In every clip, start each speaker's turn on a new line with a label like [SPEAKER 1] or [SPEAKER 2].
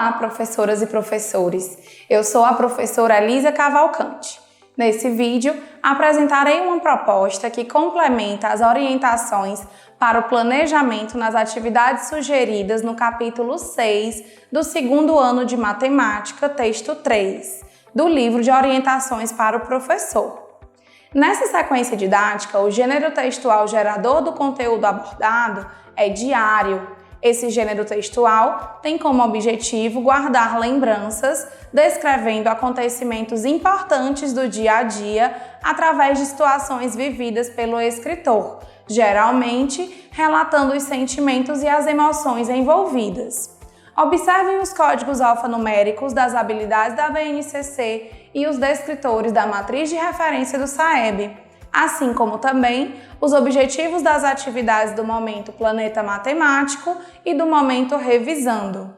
[SPEAKER 1] Olá, professoras e professores. Eu sou a professora Elisa Cavalcante. Nesse vídeo, apresentarei uma proposta que complementa as orientações para o planejamento nas atividades sugeridas no capítulo 6 do segundo ano de Matemática, texto 3, do livro de orientações para o professor. Nessa sequência didática, o gênero textual gerador do conteúdo abordado é diário. Esse gênero textual tem como objetivo guardar lembranças, descrevendo acontecimentos importantes do dia a dia através de situações vividas pelo escritor, geralmente relatando os sentimentos e as emoções envolvidas. Observem os códigos alfanuméricos das habilidades da BNCC e os descritores da matriz de referência do SAEB, assim como também os objetivos das atividades do momento Planeta Matemático e do momento Revisando.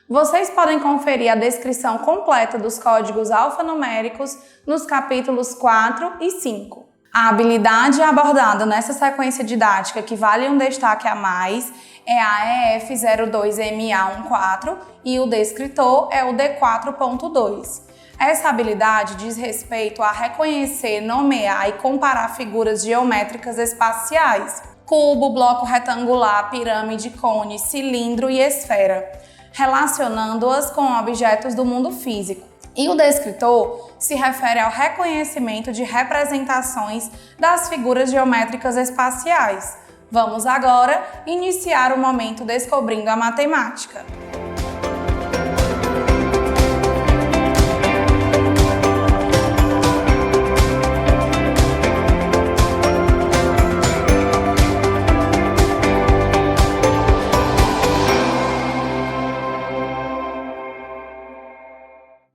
[SPEAKER 1] Vocês podem conferir a descrição completa dos códigos alfanuméricos nos capítulos 4 e 5. A habilidade abordada nessa sequência didática que vale um destaque a mais é a EF02MA14 e o descritor é o D4.2. Essa habilidade diz respeito a reconhecer, nomear e comparar figuras geométricas espaciais, cubo, bloco retangular, pirâmide, cone, cilindro e esfera, relacionando-as com objetos do mundo físico. E o descritor se refere ao reconhecimento de representações das figuras geométricas espaciais. Vamos agora iniciar o momento Descobrindo a Matemática.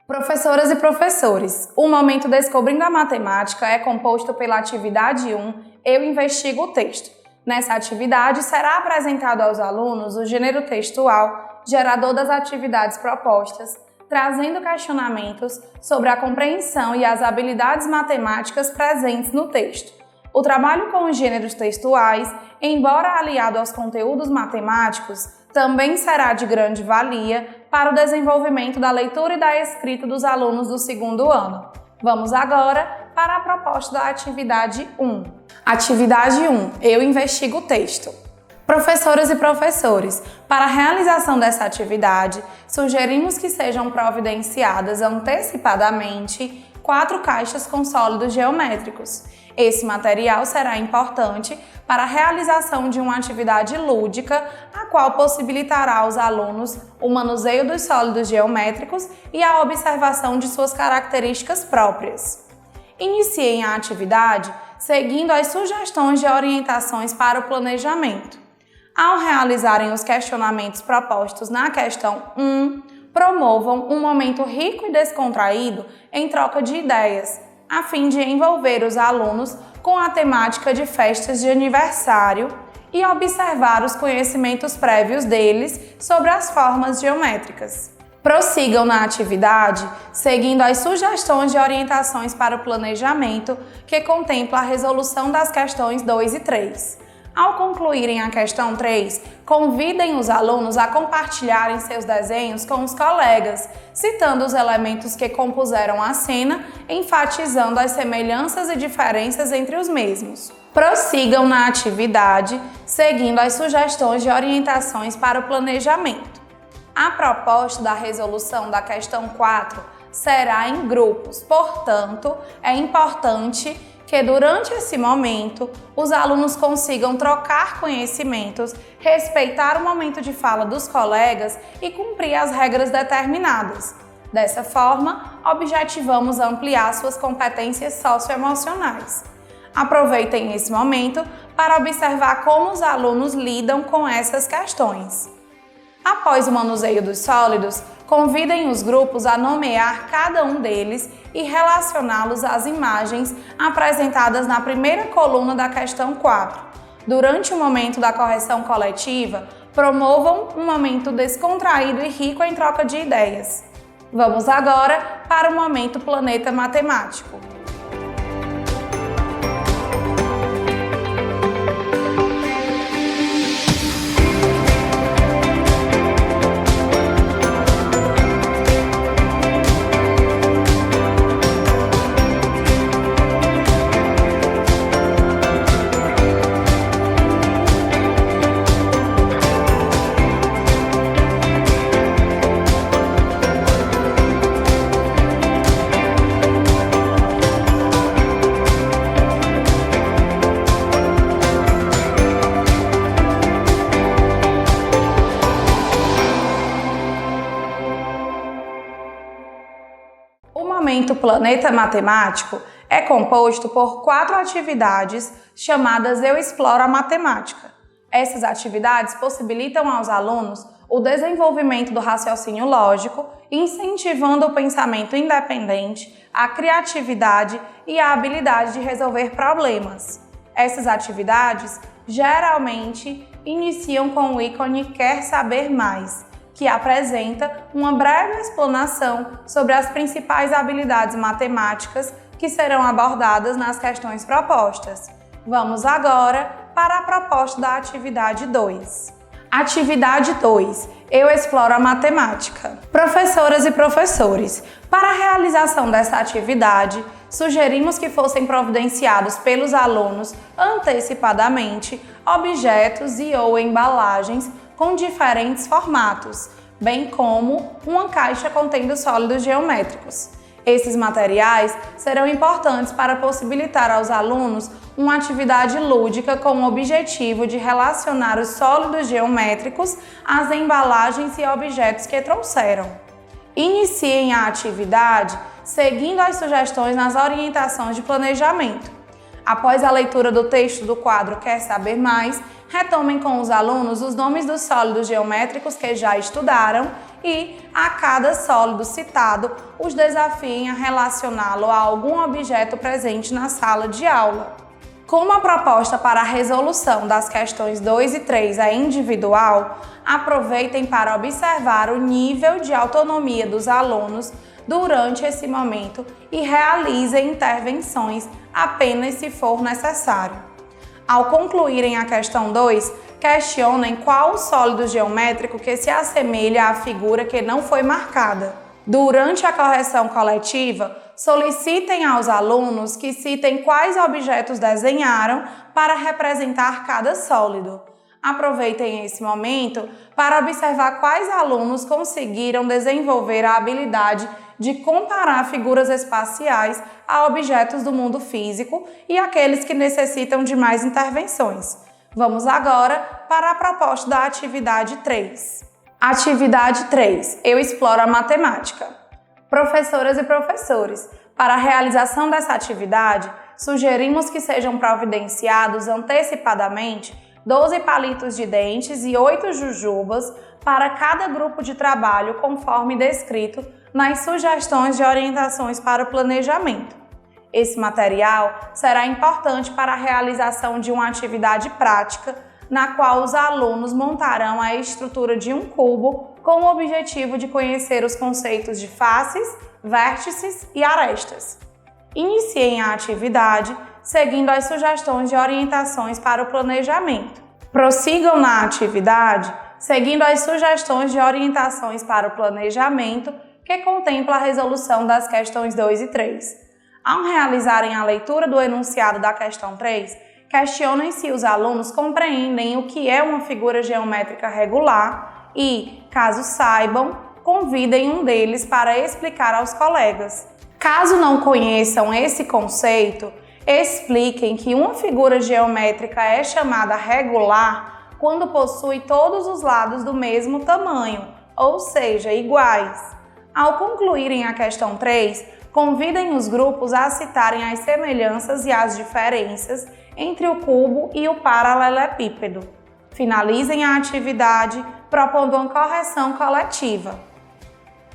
[SPEAKER 1] Professoras e professores, o momento Descobrindo a Matemática é composto pela atividade 1, Eu Investigo o Texto. Nessa atividade, será apresentado aos alunos o gênero textual, gerador das atividades propostas, trazendo questionamentos sobre a compreensão e as habilidades matemáticas presentes no texto. O trabalho com os gêneros textuais, embora aliado aos conteúdos matemáticos, também será de grande valia para o desenvolvimento da leitura e da escrita dos alunos do segundo ano. Vamos agora para a proposta da atividade 1. Atividade 1. Eu investigo o texto. Professoras e professores, para a realização dessa atividade, sugerimos que sejam providenciadas antecipadamente 4 caixas com sólidos geométricos. Esse material será importante para a realização de uma atividade lúdica, a qual possibilitará aos alunos o manuseio dos sólidos geométricos e a observação de suas características próprias. Iniciem a atividade seguindo as sugestões de orientações para o planejamento. Ao realizarem os questionamentos propostos na questão 1, promovam um momento rico e descontraído em troca de ideias, a fim de envolver os alunos com a temática de festas de aniversário e observar os conhecimentos prévios deles sobre as formas geométricas. Prossigam na atividade, seguindo as sugestões de orientações para o planejamento, que contempla a resolução das questões 2 e 3. Ao concluírem a questão 3, convidem os alunos a compartilharem seus desenhos com os colegas, citando os elementos que compuseram a cena, enfatizando as semelhanças e diferenças entre os mesmos. Prossigam na atividade, seguindo as sugestões de orientações para o planejamento. A proposta da resolução da questão 4 será em grupos, portanto, é importante que durante esse momento os alunos consigam trocar conhecimentos, respeitar o momento de fala dos colegas e cumprir as regras determinadas. Dessa forma, objetivamos ampliar suas competências socioemocionais. Aproveitem esse momento para observar como os alunos lidam com essas questões. Após o manuseio dos sólidos, convidem os grupos a nomear cada um deles e relacioná-los às imagens apresentadas na primeira coluna da questão 4. Durante o momento da correção coletiva, promovam um momento descontraído e rico em troca de ideias. Vamos agora para o momento Planeta Matemático. momento Planeta Matemático é composto por 4 atividades chamadas Eu Exploro a Matemática. Essas atividades possibilitam aos alunos o desenvolvimento do raciocínio lógico, incentivando o pensamento independente, a criatividade e a habilidade de resolver problemas. Essas atividades geralmente iniciam com o ícone Quer Saber Mais, que apresenta uma breve explanação sobre as principais habilidades matemáticas que serão abordadas nas questões propostas. Vamos agora para a proposta da atividade 2. Atividade 2. Eu exploro a matemática. Professoras e professores, para a realização dessa atividade, sugerimos que fossem providenciados pelos alunos antecipadamente objetos e/ou embalagens com diferentes formatos, bem como uma caixa contendo sólidos geométricos. Esses materiais serão importantes para possibilitar aos alunos uma atividade lúdica com o objetivo de relacionar os sólidos geométricos às embalagens e objetos que trouxeram. Iniciem a atividade seguindo as sugestões nas orientações de planejamento. Após a leitura do texto do quadro Quer Saber Mais, retomem com os alunos os nomes dos sólidos geométricos que já estudaram e, a cada sólido citado, os desafiem a relacioná-lo a algum objeto presente na sala de aula. Como a proposta para a resolução das questões 2 e 3 é individual, aproveitem para observar o nível de autonomia dos alunos durante esse momento e realizem intervenções apenas se for necessário. Ao concluírem a questão 2, questionem qual o sólido geométrico que se assemelha à figura que não foi marcada. Durante a correção coletiva, solicitem aos alunos que citem quais objetos desenharam para representar cada sólido. Aproveitem esse momento para observar quais alunos conseguiram desenvolver a habilidade de comparar figuras espaciais a objetos do mundo físico e aqueles que necessitam de mais intervenções. Vamos agora para a proposta da atividade 3. Atividade 3. Eu exploro a matemática. Professoras e professores, para a realização dessa atividade, sugerimos que sejam providenciados antecipadamente 12 palitos de dentes e 8 jujubas para cada grupo de trabalho, conforme descrito nas sugestões de orientações para o planejamento. Esse material será importante para a realização de uma atividade prática, na qual os alunos montarão a estrutura de um cubo com o objetivo de conhecer os conceitos de faces, vértices e arestas. Iniciem a atividade seguindo as sugestões de orientações para o planejamento. Prossigam na atividade seguindo as sugestões de orientações para o planejamento que contempla a resolução das questões 2 e 3. Ao realizarem a leitura do enunciado da questão 3, questionem se os alunos compreendem o que é uma figura geométrica regular e, caso saibam, convidem um deles para explicar aos colegas. Caso não conheçam esse conceito, expliquem que uma figura geométrica é chamada regular quando possui todos os lados do mesmo tamanho, ou seja, iguais. Ao concluírem a questão 3, convidem os grupos a citarem as semelhanças e as diferenças entre o cubo e o paralelepípedo. Finalizem a atividade propondo uma correção coletiva.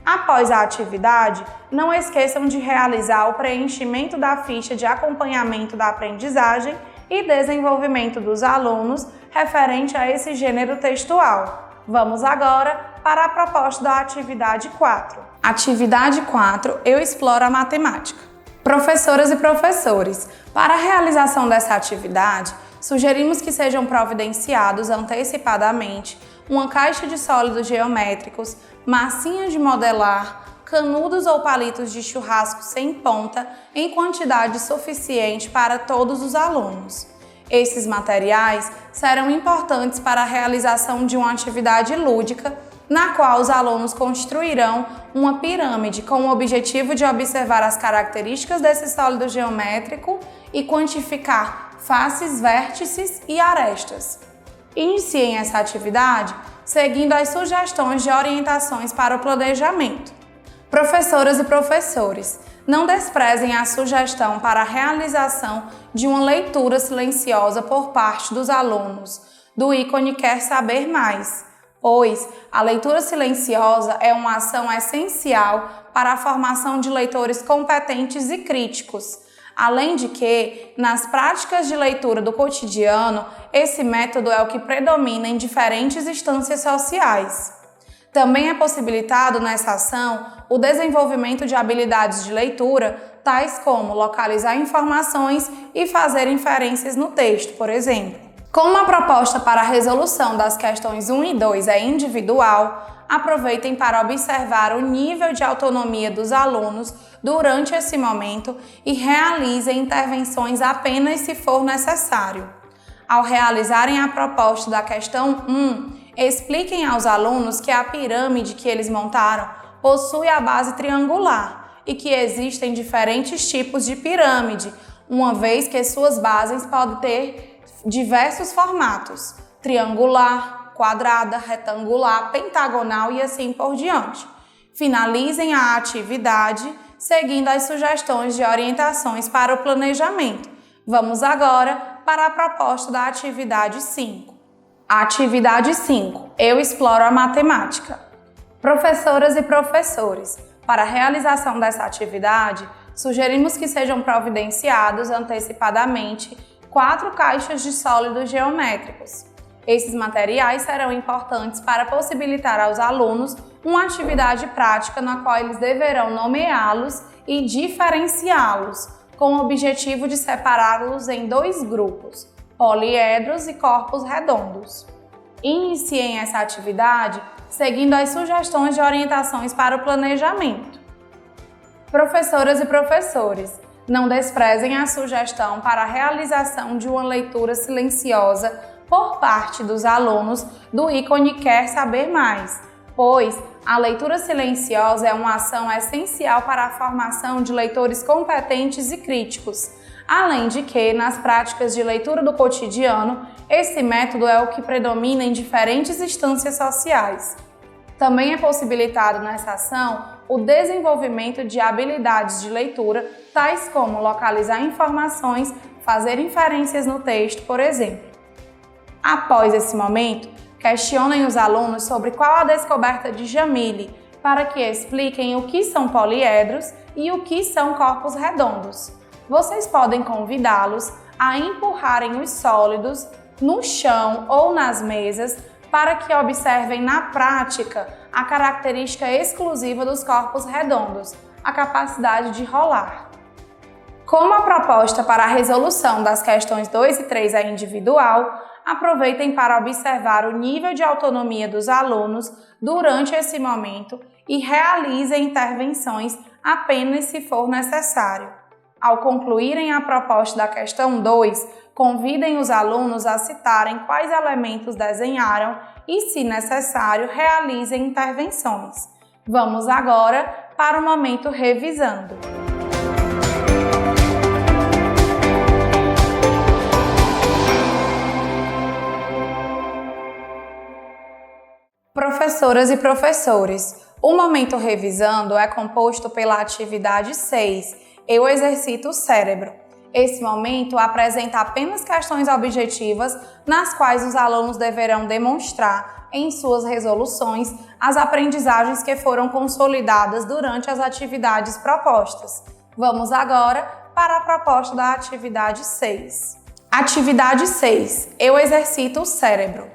[SPEAKER 1] Após a atividade, não esqueçam de realizar o preenchimento da ficha de acompanhamento da aprendizagem e desenvolvimento dos alunos referente a esse gênero textual. Vamos agora para a proposta da atividade 4. Atividade 4. Eu exploro a matemática. Professoras e professores, para a realização dessa atividade, sugerimos que sejam providenciados antecipadamente uma caixa de sólidos geométricos, massinhas de modelar, canudos ou palitos de churrasco sem ponta em quantidade suficiente para todos os alunos. Esses materiais serão importantes para a realização de uma atividade lúdica, na qual os alunos construirão uma pirâmide com o objetivo de observar as características desse sólido geométrico e quantificar faces, vértices e arestas. Iniciem essa atividade seguindo as sugestões de orientações para o planejamento. Professoras e professores, não desprezem a sugestão para a realização de uma leitura silenciosa por parte dos alunos do ícone Quer Saber Mais, pois a leitura silenciosa é uma ação essencial para a formação de leitores competentes e críticos. Além de que, nas práticas de leitura do cotidiano, esse método é o que predomina em diferentes instâncias sociais. Também é possibilitado nessa ação o desenvolvimento de habilidades de leitura, tais como localizar informações e fazer inferências no texto, por exemplo. Como a proposta para a resolução das questões 1 e 2 é individual, aproveitem para observar o nível de autonomia dos alunos durante esse momento e realizem intervenções apenas se for necessário. Ao realizarem a proposta da questão 1, expliquem aos alunos que a pirâmide que eles montaram possui a base triangular e que existem diferentes tipos de pirâmide, uma vez que suas bases podem ter diversos formatos: triangular, quadrada, retangular, pentagonal e assim por diante. Finalizem a atividade seguindo as sugestões de orientações para o planejamento. Vamos agora para a proposta da atividade 5. Atividade 5. Eu exploro a matemática. Professoras e professores, para a realização dessa atividade, sugerimos que sejam providenciados antecipadamente 4 caixas de sólidos geométricos. Esses materiais serão importantes para possibilitar aos alunos uma atividade prática na qual eles deverão nomeá-los e diferenciá-los, com o objetivo de separá-los em 2 grupos, poliedros e corpos redondos. Iniciem essa atividade seguindo as sugestões de orientações para o planejamento. Professoras e professores, não desprezem a sugestão para a realização de uma leitura silenciosa por parte dos alunos do ícone Quer Saber Mais, pois a leitura silenciosa é uma ação essencial para a formação de leitores competentes e críticos. Além de que, nas práticas de leitura do cotidiano, esse método é o que predomina em diferentes instâncias sociais. Também é possibilitado nessa ação o desenvolvimento de habilidades de leitura, tais como localizar informações, fazer inferências no texto, por exemplo. Após esse momento, questionem os alunos sobre qual a descoberta de Jamille, para que expliquem o que são poliedros e o que são corpos redondos. Vocês podem convidá-los a empurrarem os sólidos no chão ou nas mesas para que observem na prática a característica exclusiva dos corpos redondos, a capacidade de rolar. Como a proposta para a resolução das questões 2 e 3 é individual, aproveitem para observar o nível de autonomia dos alunos durante esse momento e realizem intervenções apenas se for necessário. Ao concluírem a proposta da questão 2, convidem os alunos a citarem quais elementos desenharam e, se necessário, realizem intervenções. Vamos agora para o momento revisando. Professoras e professores, o momento revisando é composto pela atividade 6, Eu exercito o cérebro. Esse momento apresenta apenas questões objetivas nas quais os alunos deverão demonstrar em suas resoluções as aprendizagens que foram consolidadas durante as atividades propostas. Vamos agora para a proposta da atividade 6. Atividade 6. Eu exercito o cérebro.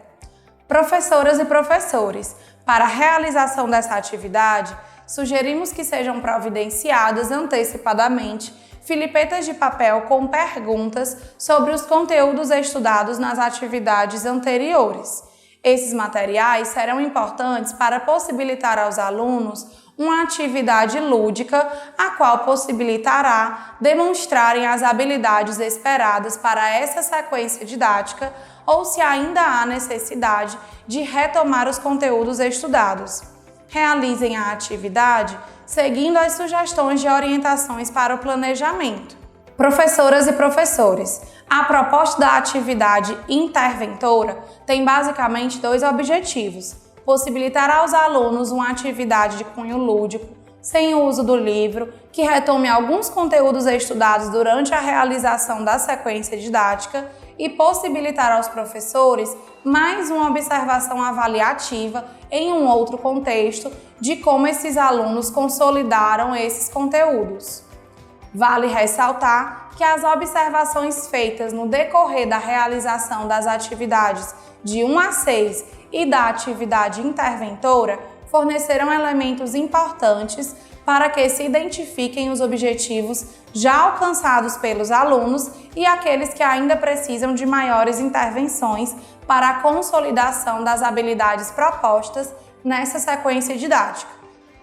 [SPEAKER 1] Professoras e professores, para a realização dessa atividade, sugerimos que sejam providenciadas antecipadamente filipetas de papel com perguntas sobre os conteúdos estudados nas atividades anteriores. Esses materiais serão importantes para possibilitar aos alunos uma atividade lúdica, a qual possibilitará demonstrarem as habilidades esperadas para essa sequência didática ou se ainda há necessidade de retomar os conteúdos estudados. Realizem a atividade seguindo as sugestões de orientações para o planejamento. Professoras e professores, a proposta da atividade interventora tem basicamente 2 objetivos: possibilitar aos alunos uma atividade de cunho lúdico, sem o uso do livro, que retome alguns conteúdos estudados durante a realização da sequência didática e possibilitar aos professores mais uma observação avaliativa em um outro contexto de como esses alunos consolidaram esses conteúdos. Vale ressaltar que as observações feitas no decorrer da realização das atividades de 1 a 6 e da atividade interventora forneceram elementos importantes para que se identifiquem os objetivos já alcançados pelos alunos e aqueles que ainda precisam de maiores intervenções para a consolidação das habilidades propostas nessa sequência didática.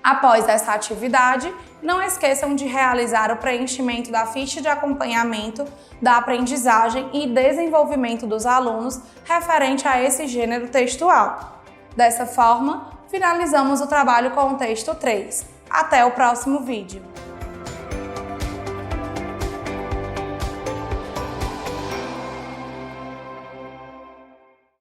[SPEAKER 1] Após essa atividade, não esqueçam de realizar o preenchimento da ficha de acompanhamento da aprendizagem e desenvolvimento dos alunos referente a esse gênero textual. Dessa forma, finalizamos o trabalho com o texto 3. Até o próximo vídeo!